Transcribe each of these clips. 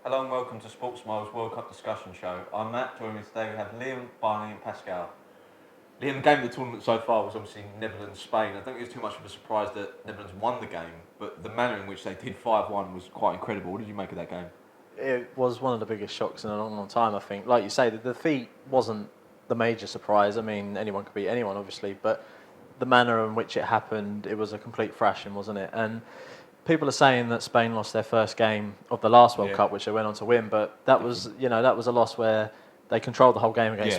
Hello and welcome to Sports Smiles World Cup discussion show. I'm Matt. Joining me today we have Liam, Barney, and Pascal. Liam, the game of the tournament so far was obviously Netherlands-Spain. I don't think it was too much of a surprise that Netherlands won the game, but the manner in which they did 5-1 was quite incredible. What did you make of that game? It was one of the biggest shocks in a long, long time, I think. Like you say, the defeat wasn't the major surprise. I mean, anyone could beat anyone, obviously, but the manner in which it happened, it was a complete thrashing, wasn't it? And people are saying that Spain lost their first game of the last World Cup, which they went on to win, but that was, that was a loss where they controlled the whole game against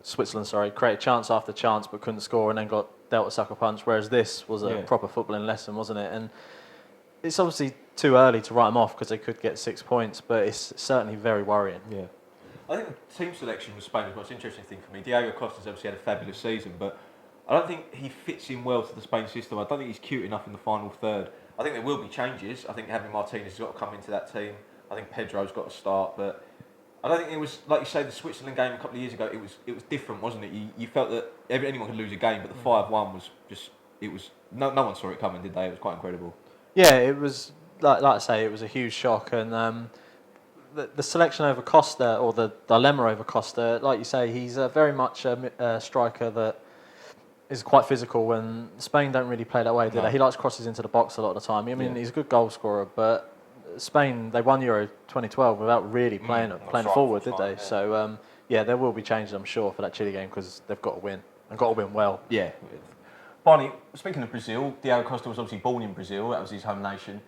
Switzerland, created chance after chance but couldn't score and then got dealt a sucker punch, whereas this was a proper footballing lesson, wasn't it? And it's obviously too early to write them off because they could get 6 points, but it's certainly very worrying. Yeah. I think the team selection with Spain was the most interesting thing for me. Diego Costa's obviously had a fabulous season, but I don't think he fits in well to the Spain system. I don't think he's cute enough in the final third. I think there will be changes. I think having Martinez has got to come into that team. I think Pedro's got to start, but I don't think it was, like you say, the Switzerland game a couple of years ago, it was different, wasn't it? You felt that anyone could lose a game, but the 5-1 was just, no one saw it coming, did they? It was quite incredible. Yeah, it was, like I say, it was a huge shock, and the selection over Costa, or the dilemma over Costa, like you say, he's very much a striker that is quite physical, when Spain don't really play that way, do they? He likes crosses into the box a lot of the time. I mean, he's a good goal scorer, but Spain, they won Euro 2012 without really playing forward, did they? So, there will be changes, I'm sure, for that Chile game, because they've got to win, and got to win well. Yeah. Barney, speaking of Brazil, Diego Costa was obviously born in Brazil, that was his home nation.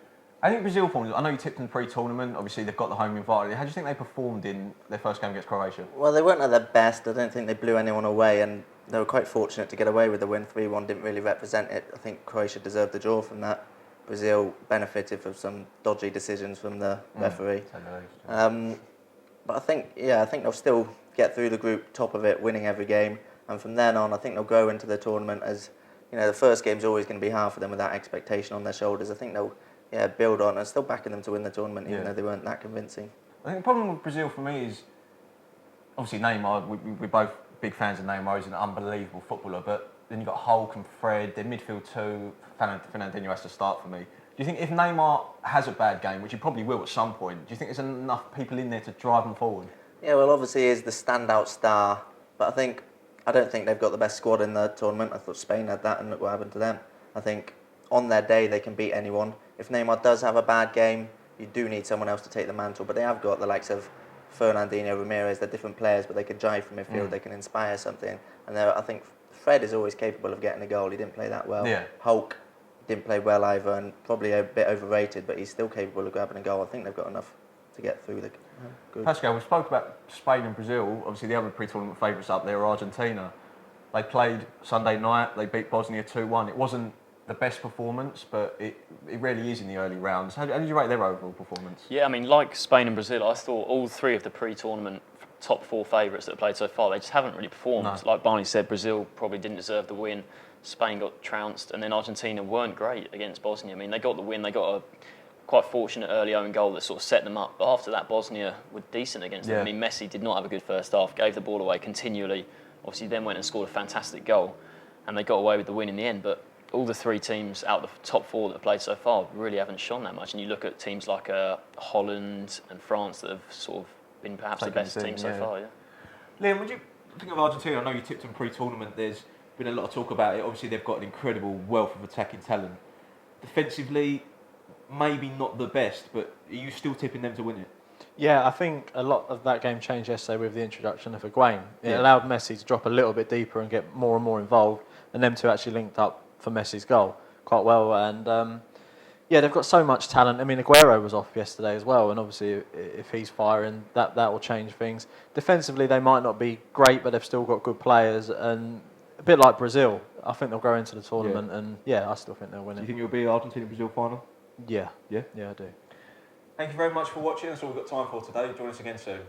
I think Brazil performed, I know you tipped in the pre-tournament, obviously they've got the home invite. How do you think they performed in their first game against Croatia? Well, they weren't at their best. I don't think they blew anyone away, and they were quite fortunate to get away with the win. 3-1 didn't really represent it. I think Croatia deserved the draw from that. Brazil benefited from some dodgy decisions from the referee. But I think they'll still get through the group, top of it, winning every game. And from then on, I think they'll grow into the tournament as, the first game's always going to be hard for them with that expectation on their shoulders. I think they'll build on. I'm still backing them to win the tournament, even though they weren't that convincing. I think the problem with Brazil for me is, obviously Neymar, we're both big fans of Neymar. He's an unbelievable footballer, but then you've got Hulk and Fred, their midfield too. Fernandinho has to start for me. Do you think if Neymar has a bad game, which he probably will at some point, do you think there's enough people in there to drive him forward? Yeah, well, obviously he is the standout star, but I don't think they've got the best squad in the tournament. I thought Spain had that, and look what happened to them. I think on their day they can beat anyone. If Neymar does have a bad game, you do need someone else to take the mantle, but they have got the likes of Fernandinho, Ramirez. They're different players, but they can drive from midfield, they can inspire something. And I think Fred is always capable of getting a goal. He didn't play that well. Hulk didn't play well either, and probably a bit overrated, but he's still capable of grabbing a goal. I think they've got enough to get through the group. Pascal, we spoke about Spain and Brazil. Obviously the other pre-tournament favourites up there are Argentina. They played Sunday night, they beat Bosnia 2-1. It wasn't the best performance, but it really is in the early rounds. How did you rate their overall performance? Yeah, I mean, like Spain and Brazil, I thought all three of the pre-tournament top four favourites that have played so far, they just haven't really performed. No. Like Barney said, Brazil probably didn't deserve the win. Spain got trounced, and then Argentina weren't great against Bosnia. I mean, they got the win, they got a quite fortunate early own goal that sort of set them up. But after that, Bosnia were decent against them. I mean, Messi did not have a good first half, gave the ball away continually. Obviously, then went and scored a fantastic goal, and they got away with the win in the end. But all the three teams out of the top four that have played so far really haven't shone that much. And you look at teams like Holland and France that have sort of been perhaps the best team so far. Yeah. Liam, would you think of Argentina? I know you tipped them pre-tournament. There's been a lot of talk about it. Obviously, they've got an incredible wealth of attacking talent. Defensively, maybe not the best, but are you still tipping them to win it? Yeah, I think a lot of that game changed yesterday with the introduction of Higuain. It allowed Messi to drop a little bit deeper and get more and more involved, and them two actually linked up for Messi's goal quite well. And they've got so much talent. I mean, Aguero was off yesterday as well, and obviously if he's firing, that will change things. Defensively, they might not be great, but they've still got good players, and a bit like Brazil, I think they'll go into the tournament, and I still think they'll win it. Do you think it'll be Argentina-Brazil final? Yeah, I do. Thank you very much for watching. That's all we've got time for today. Join us again soon.